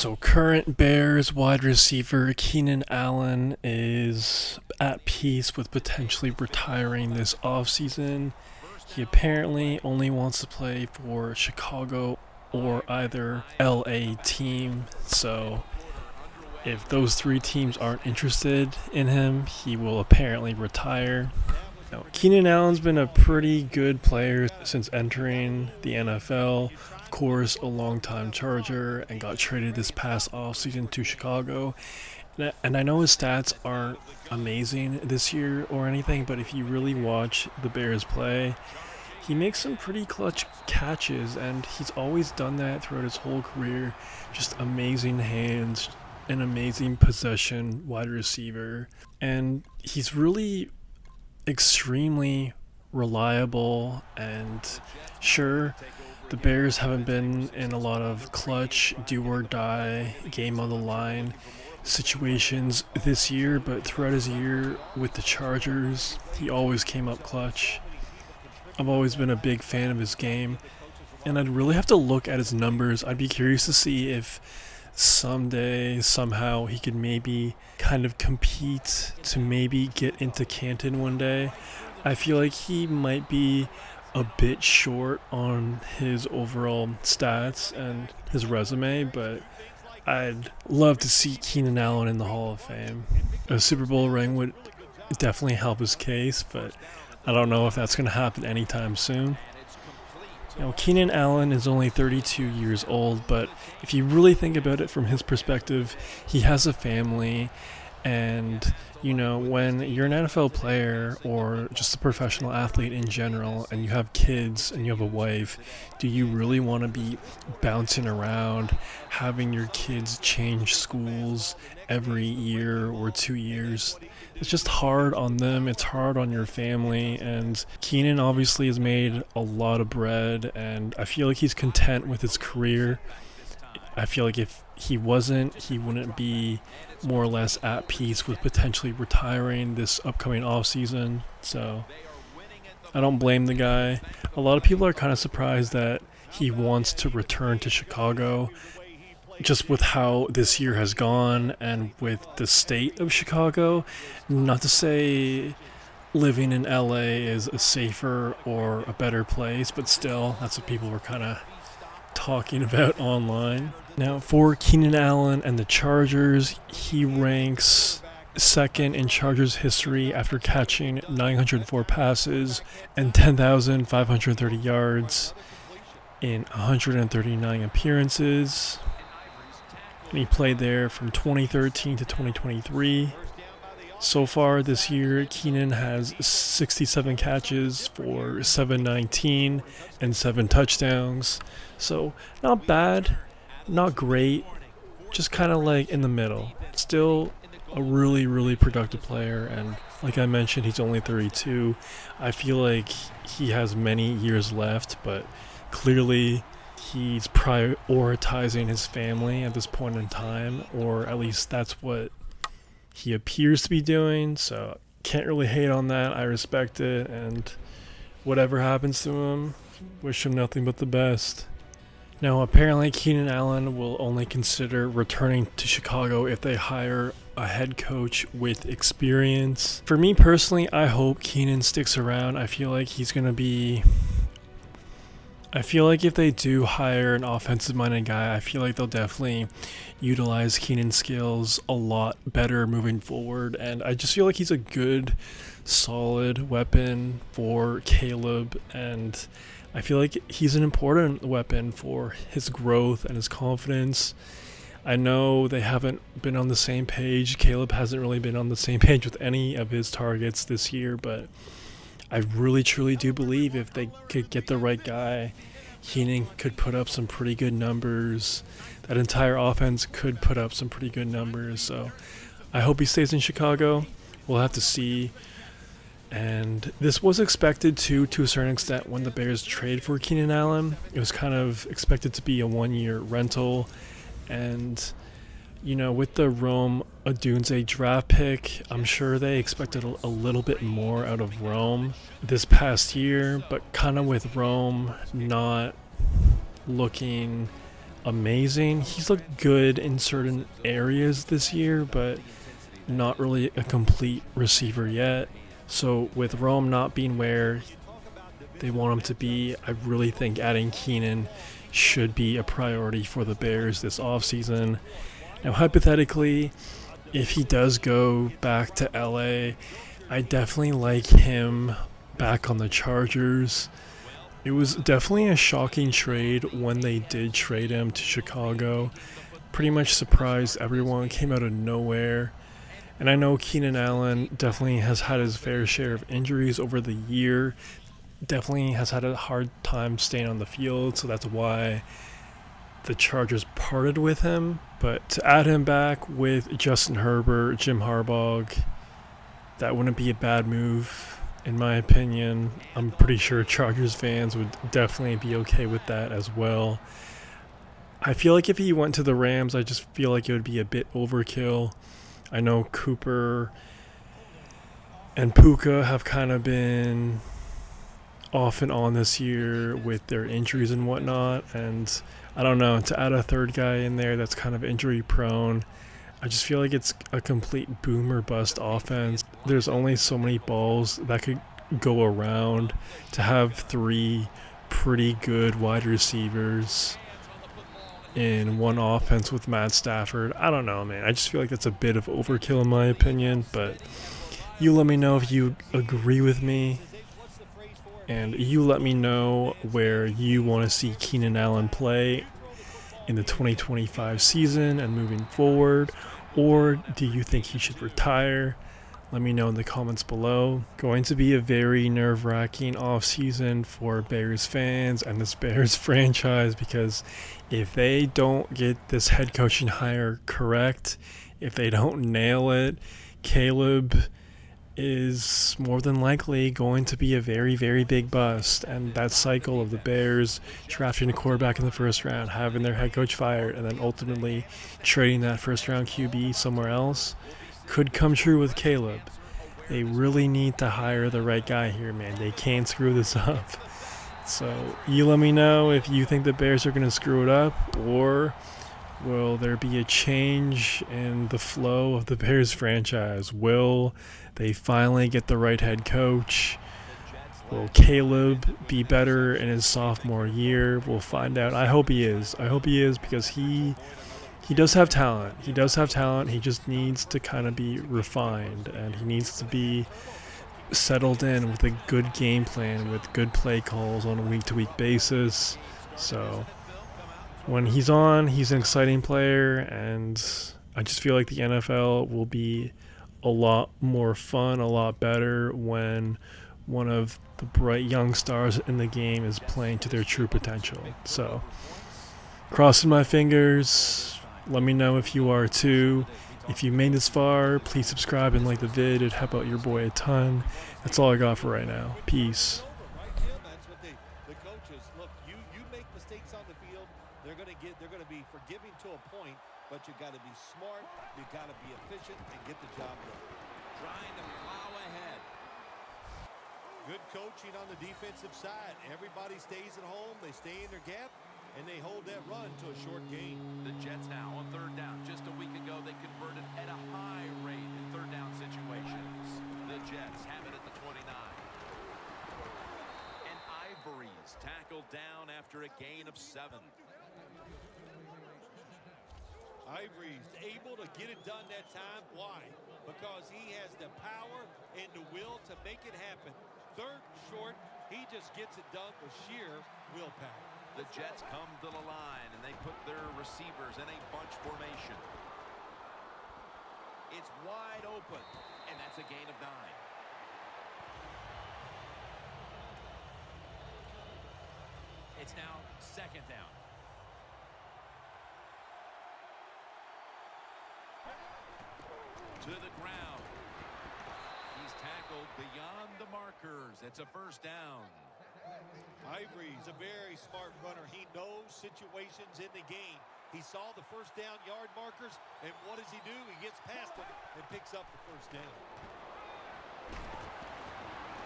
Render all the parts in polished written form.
So current Bears wide receiver Keenan Allen is at peace with potentially retiring this offseason. He apparently only wants to play for Chicago or either LA team. So if those three teams aren't interested in him, he will apparently retire. Now, Keenan Allen's been a pretty good player since entering the NFL. Of course, a longtime Charger and got traded this past offseason to Chicago. And I know his stats aren't amazing this year or anything, but if you really watch the Bears play, he makes some pretty clutch catches, and he's always done that throughout his whole career. Just amazing hands, an amazing possession wide receiver, and he's really extremely reliable. And sure, the Bears haven't been in a lot of clutch, do or die, game on the line situations this year, but throughout his year with the Chargers, he always came up clutch. I've always been a big fan of his game, and I'd really have to look at his numbers. I'd be curious to see if someday, somehow, he could maybe kind of compete to maybe get into Canton one day. I feel like he might be a bit short on his overall stats and his resume, but I'd love to see Keenan Allen in the Hall of Fame. A Super Bowl ring would definitely help his case, but I don't know if that's going to happen anytime soon. Now, Keenan Allen is only 32 years old, but if you really think about it from his perspective, he has a family. And, when you're an NFL player or just a professional athlete in general, and you have kids and you have a wife, do you really want to be bouncing around, having your kids change schools every year or 2 years? It's just hard on them. It's hard on your family. And Keenan obviously has made a lot of bread, and I feel like he's content with his career. I feel like if he wasn't, he wouldn't be more or less at peace with potentially retiring this upcoming offseason. So I don't blame the guy. A lot of people are kind of surprised that he wants to return to Chicago, just with how this year has gone and with the state of Chicago. Not to say living in LA is a safer or a better place, but still, that's what people were kind of talking about online. Now, for Keenan Allen and the Chargers, he ranks second in Chargers history after catching 904 passes and 10,530 yards in 139 appearances. And he played there from 2013 to 2023. So far this year, Keenan has 67 catches for 719 and 7 touchdowns. So not bad, not great, just kind of like in the middle. Still a really, really productive player, and like I mentioned, he's only 32. I feel like he has many years left, but clearly he's prioritizing his family at this point in time, or at least that's what he appears to be doing. So can't really hate on that. I respect it, and whatever happens to him, wish him nothing but the best. Now, apparently Keenan Allen will only consider returning to Chicago if they hire a head coach with experience. For me personally, I hope Keenan sticks around. I feel like if they do hire an offensive-minded guy, I feel like they'll definitely utilize Keenan's skills a lot better moving forward. And I just feel like he's a good, solid weapon for Caleb, and I feel like he's an important weapon for his growth and his confidence. I know they haven't been on the same page. Caleb hasn't really been on the same page with any of his targets this year, but I really, truly do believe if they could get the right guy, Keenan could put up some pretty good numbers. That entire offense could put up some pretty good numbers. So I hope he stays in Chicago. We'll have to see. And this was expected to a certain extent when the Bears trade for Keenan Allen. It was kind of expected to be a one-year rental. And, with the Rome Odunze draft pick, I'm sure they expected a little bit more out of Rome this past year. But kind of with Rome not looking amazing. He's looked good in certain areas this year, but not really a complete receiver yet. So with Rome not being where they want him to be, I really think adding Keenan should be a priority for the Bears this offseason. Now, hypothetically, if he does go back to LA, I definitely like him back on the Chargers. It was definitely a shocking trade when they did trade him to Chicago. Pretty much surprised everyone, came out of nowhere. And I know Keenan Allen definitely has had his fair share of injuries over the year. Definitely has had a hard time staying on the field, so that's why the Chargers parted with him. But to add him back with Justin Herbert, Jim Harbaugh, that wouldn't be a bad move, in my opinion. I'm pretty sure Chargers fans would definitely be okay with that as well. I feel like if he went to the Rams, I just feel like it would be a bit overkill. I know Cooper and Puka have kind of been off and on this year with their injuries and whatnot, and I don't know, to add a third guy in there that's kind of injury prone, I just feel like it's a complete boom or bust offense. There's only so many balls that could go around. To have three pretty good wide receivers in one offense with Matt Stafford, I don't know, man. I just feel like that's a bit of overkill in my opinion, but you let me know if you agree with me. And you let me know where you want to see Keenan Allen play in the 2025 season and moving forward. Or do you think he should retire? Let me know in the comments below. Going to be a very nerve-wracking offseason for Bears fans and this Bears franchise, because if they don't get this head coaching hire correct, if they don't nail it, Caleb is more than likely going to be a very, very big bust. And that cycle of the Bears drafting a quarterback in the first round, having their head coach fired, and then ultimately trading that first round QB somewhere else could come true with Caleb. They really need to hire the right guy here, man. They can't screw this up. So you let me know if you think the Bears are going to screw it up, or will there be a change in the flow of the Bears franchise? Will they finally get the right head coach? Will Caleb be better in his sophomore year? We'll find out. I hope he is. I hope he is, because he does have talent. He does have talent. He just needs to kind of be refined, and he needs to be settled in with a good game plan, with good play calls on a week-to-week basis. So when he's on, he's an exciting player, and I just feel like the NFL will be a lot more fun, a lot better when one of the bright young stars in the game is playing to their true potential. So, crossing my fingers. Let me know if you are too. If you made this far, please subscribe and like the vid. It'd help out your boy a ton. That's all I got for right now. Peace. They're going to be forgiving to a point, but you got to be smart, you got to be efficient, and get the job done. Trying to plow ahead. Good coaching on the defensive side. Everybody stays at home, they stay in their gap, and they hold that run to a short gain. The Jets now on third down. Just a week ago, they converted at a high rate in third down situations. The Jets have it at the 29. And Ivory's tackled down after a gain of 7. Ivory's able to get it done that time. Why? Because he has the power and the will to make it happen. Third short, he just gets it done with sheer willpower. The Jets come to the line, and they put their receivers in a bunch formation. It's wide open, and that's a gain of 9. It's now second down. To the ground. He's tackled beyond the markers. It's a first down. Ivory's a very smart runner. He knows situations in the game. He saw the first down yard markers, and what does he do? He gets past them and picks up the first down.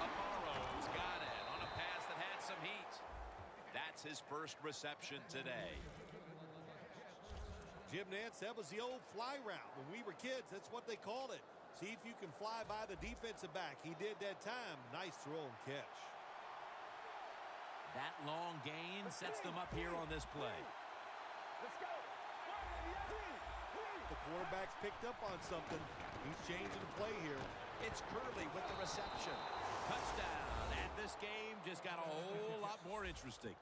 Amaro's got it on a pass that had some heat. That's his first reception today. Jim Nance, that was the old fly route. When we were kids, that's what they called it. See if you can fly by the defensive back. He did that time. Nice throw and catch. That long gain sets them up here on this play. Let's go. The quarterback's picked up on something. He's changing the play here. It's Curley with the reception. Touchdown. And this game just got a whole lot more interesting.